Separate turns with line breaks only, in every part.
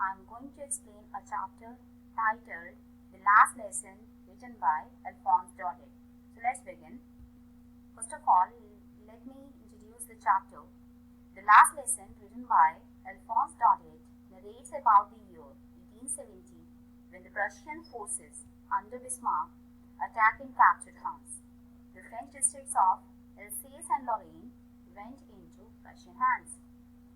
I am going to explain a chapter titled The Last Lesson, written by Alphonse Daudet. So let's begin. First of all, let me introduce the chapter. The Last Lesson, written by Alphonse Daudet, narrates about the year 1870 when the Prussian forces under Bismarck attacked and captured France. The French districts of Alsace and Lorraine went into Prussian hands.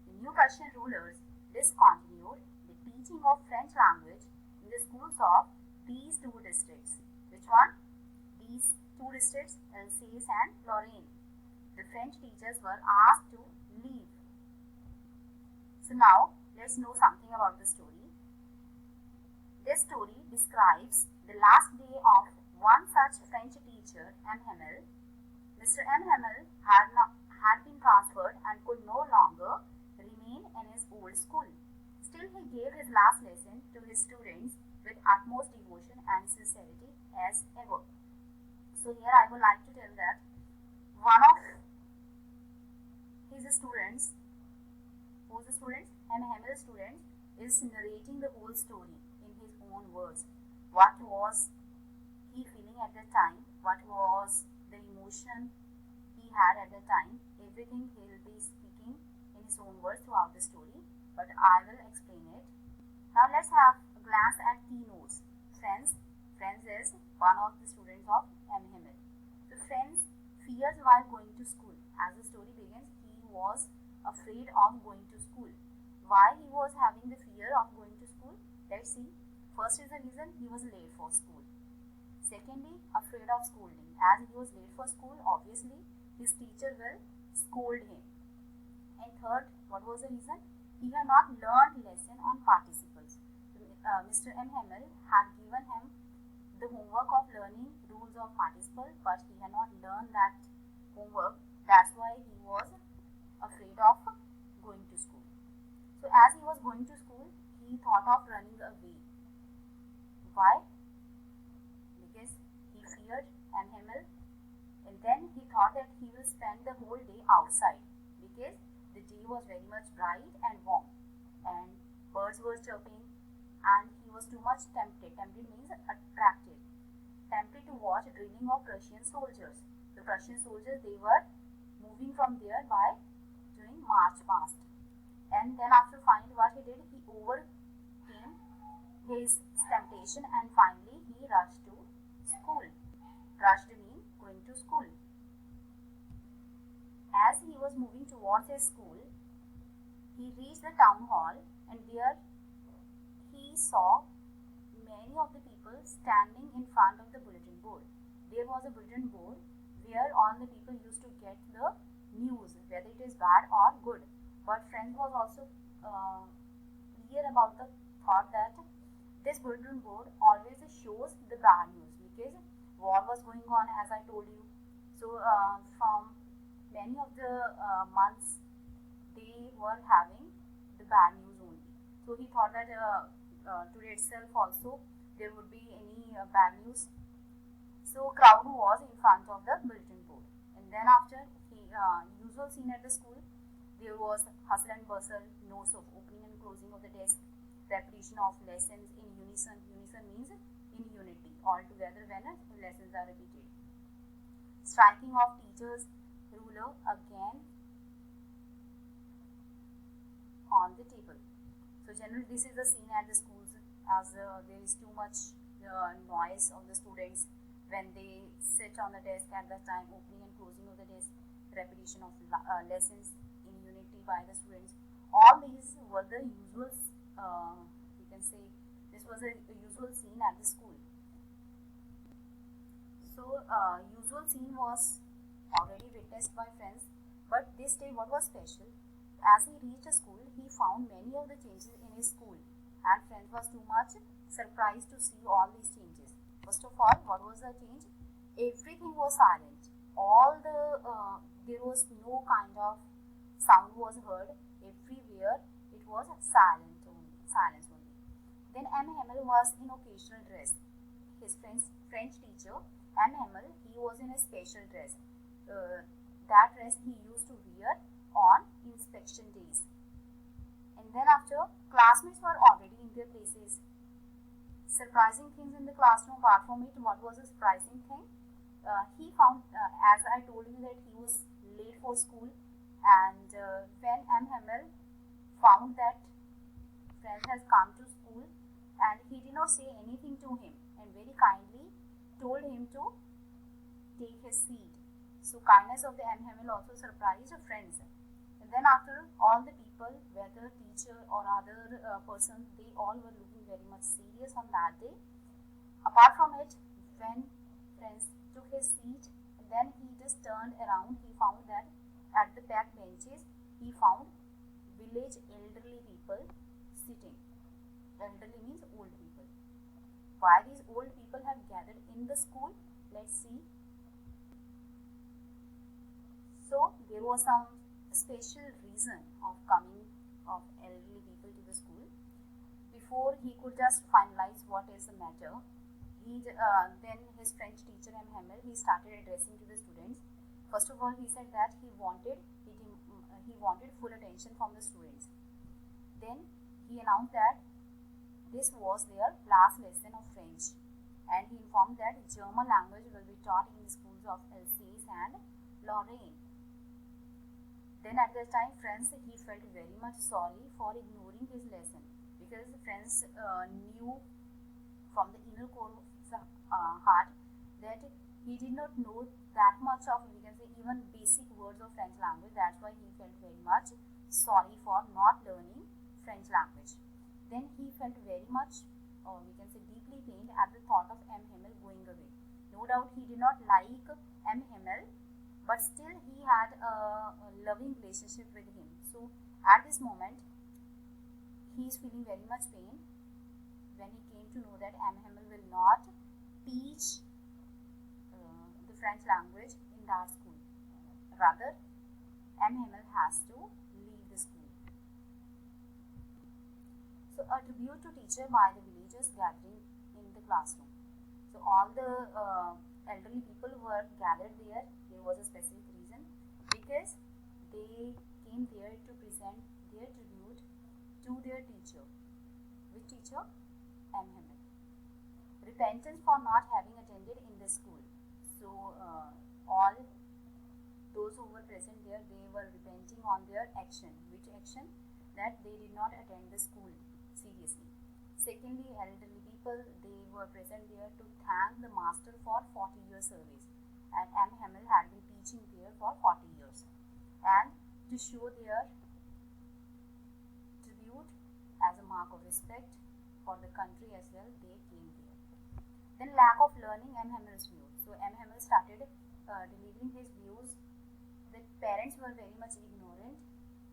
The new Prussian rulers discontinued the teaching of French language in the schools of these two districts. Which one? These two districts, Alsace and Lorraine. The French teachers were asked to leave. So now let's know something about the story. This story describes the last day of one such French teacher, M. Hamel. Mr. M. Hamel had been transferred and could no longer remain in his old school. Still, he gave his last lesson to his students with utmost devotion and sincerity as ever. So here I would like to tell that one of his students, who's the student? M. Hamel's student, is narrating the whole story in his own words. What was he feeling at that time? What was the emotion he had at that time? Everything he will be speaking in his own words throughout the story, but I will explain it. Now let's have a glance at key notes. Friends is one of the students of M. Hamel. So Friends fears while going to school. As the story begins, he was afraid of going to school. Why he was having the fear of going to school? Let's see. First is the reason he was late for school. Secondly, afraid of scolding. As he was late for school, obviously his teacher will scold him. And third, what was the reason? He had not learned lesson on participles. Mr. M. Hamel had given him the homework of learning rules of participle, but he had not learned that homework. That's why he was afraid of going to school. So as he was going to school, he thought of running away. Why? Because he feared M. Hamel, and then he thought that he will spend the whole day outside because the day was very much bright and warm and birds were chirping, and he was too much tempted. Tempted means attracted. Tempted to watch drilling of Prussian soldiers. The Prussian soldiers, they were moving from there by doing march past. And then after finally what he did, he overcame his temptation and finally he rushed to school. Rushed means going to school. As he was moving towards his school, he reached the town hall, and there he saw many of the people standing in front of the bulletin board. There was a bulletin board where all the people used to get the news, whether it is bad or good. But Friends was also clear about the thought that this bulletin board always shows the bad news because war was going on, as I told you. So from many of the months, they were having the bad news only. So he thought that today itself also there would be any bad news. So crowd was in front of the bulletin board, and then after usual scene at the school, there was hustle and bustle, notes of opening and closing of the desk, repetition of lessons in unison. Unison means in unity, all together when lessons are repeated. Striking of teachers, ruler again on the table. So generally this is the scene at the schools, as there is too much noise of the students when they sit on the desk at that time, opening and closing of the desk, repetition of lessons in unity by the students. All these were the usual, you can say, this was a usual scene at the school. So usual scene was already witnessed by Friends, but this day what was special? As he reached the school, he found many of the changes in his school, and Friends was too much surprised to see all these changes. First of all, what was the change? Everything was silent. All the there was no kind of sound was heard. Everywhere it was silence only. Then M. Hamel was in occasional dress. His French teacher, M. Hamel, he was in a special dress. That dress he used to wear on inspection days. And then after, classmates were already take their places. Surprising things in the classroom. Apart from it, what was a surprising thing? He found, as I told you, that he was late for school, and when M. Hamel found that friend has come to school, and he did not say anything to him, and very kindly told him to take his seat. So kindness of the M. Hamel also surprised friends. And then after, all the people, whether teacher or other person, they all were looking very much serious on that day. Apart from it, when friends took his seat, then he just turned around. He found that at the back benches, he found village elderly people sitting. Elderly means old people. Why these old people have gathered in the school? Let's see. So there was some special reason of coming of elderly people to the school. Before he could just finalize what is the matter, then his French teacher M. Hamel, he started addressing to the students. First of all, he said that he wanted full attention from the students. Then he announced that this was their last lesson of French, and he informed that German language will be taught in the schools of Alsace and Lorraine. Then at that time, friends, he felt very much sorry for ignoring his lesson, because friends knew from the inner core of his heart that he did not know that much of, we can say, even basic words of French language. That's why he felt very much sorry for not learning French language. Then he felt very much, or we can say, deeply pained at the thought of M. Hamel going away. No doubt he did not like M. Hamel, but still he had a loving relationship with him. So at this moment, he is feeling very much pain when he came to know that M. Hamel will not teach the French language in that school. Rather, M. Hamel has to leave the school. So a tribute to teacher by the villagers gathering in the classroom. So all the elderly people were gathered there. There was a specific reason, because they came there to present their tribute to their teacher. Which teacher? M. Hamel. Repentance for not having attended in the school. So all those who were present there, they were repenting on their action. Which action? That they did not attend the school seriously. Secondly, elderly people, they were present there to thank the master for 40 years service, and M. Hamel had been teaching there for 40 years, and to show their tribute as a mark of respect for the country as well, they came there. Then lack of learning, M. Hamel's view. So M. Hamel started delivering his views that parents were very much ignorant.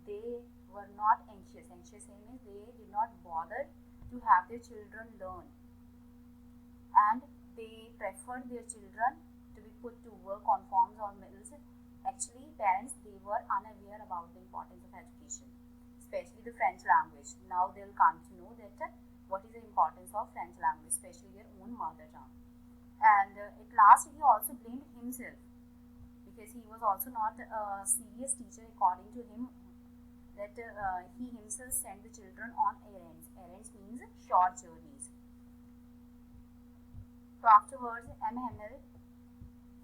They were not anxious. Anxious means they did not bother to have their children learn, and they preferred their children to be put to work on farms or mills. Actually, parents, they were unaware about the importance of education, especially the French language. Now they'll come to know that what is the importance of French language, especially their own mother tongue. And at last, he also blamed himself, because he was also not a serious teacher according to him, that he himself sent the children on errands. Errands means short journeys. So afterwards, M. Hamel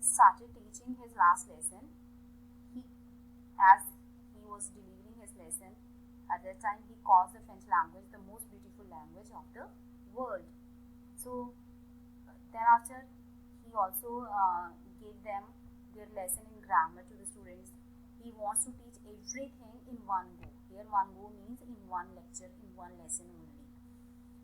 started teaching his last lesson. As he was delivering his lesson, at that time he calls the French language the most beautiful language of the world. So thereafter, he also gave them their lesson in grammar to the students. He wants to teach everything in one go. Here one go means in one lecture, in one lesson only.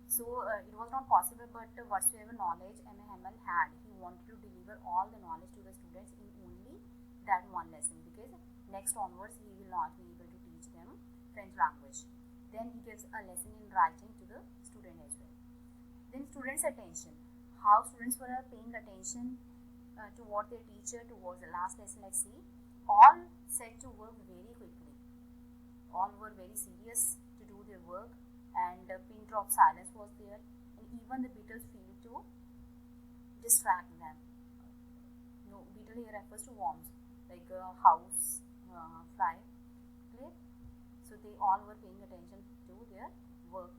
So it was not possible, but whatsoever knowledge M. Hamel had, he wanted to deliver all the knowledge to the students in only that one lesson, because next onwards he will not be able to teach them French language. Then he gives a lesson in writing to the student as well. Then students' attention. How students were paying attention toward their teacher towards the last lesson. Let's see. All set to work very quickly. All were very serious to do their work, and a pin drop silence was there, and even the beetles failed to distract them. No, beetle here refers to worms, like a house fly. Clear? So they all were paying attention to their work.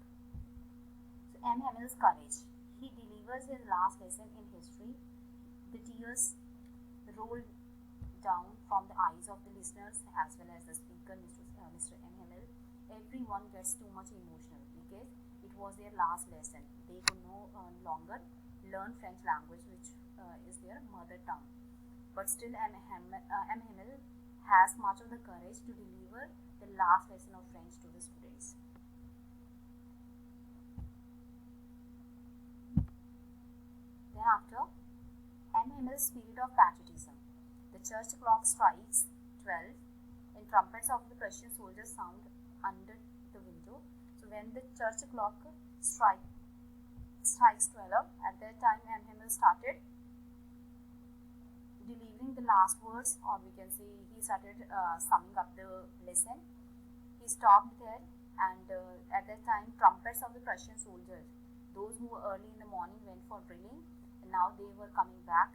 M. Hamill's courage. He delivers his last lesson in history. The tears roll down from the eyes of the listeners as well as the speaker, Mr. M. Hamill. Everyone gets too much emotional because it was their last lesson. They could no longer learn French language, which is their mother tongue. But still, M. Hamill has much of the courage to deliver the last lesson of French to the students. Thereafter, M. Hamill's spirit of patriotism. The church clock strikes 12 and trumpets of the Prussian soldiers sound under the window. So when the church clock strikes 12, at that time M. Hamill started delivering the last words, or we can say he started summing up the lesson. He stopped there, and at that time trumpets of the Prussian soldiers, those who early in the morning went for drilling, and now they were coming back.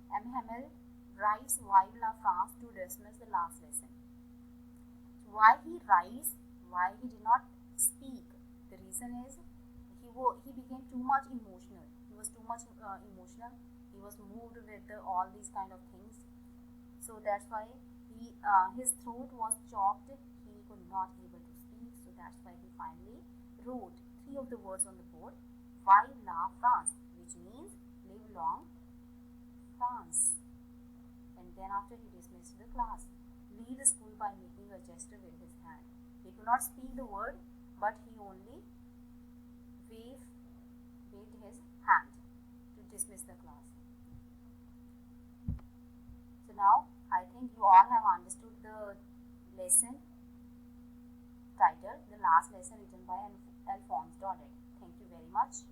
M. Hamill writes Vive la France to dismiss the last lesson. Why he writes, why he did not speak? The reason is he became too much emotional. He was too much emotional. He was moved with all these kind of things. So that's why his throat was choked. He could not able to speak. So that's why he finally wrote 3 of the words on the board. Vive la France, which means live long France. And then after he dismissed the class, leave the school by making a gesture with his hand. He could not speak the word, but he only waved his hand to dismiss the class. So now I think you all have understood the lesson titled The Last Lesson, written by Alphonse Daudet. Thank you very much.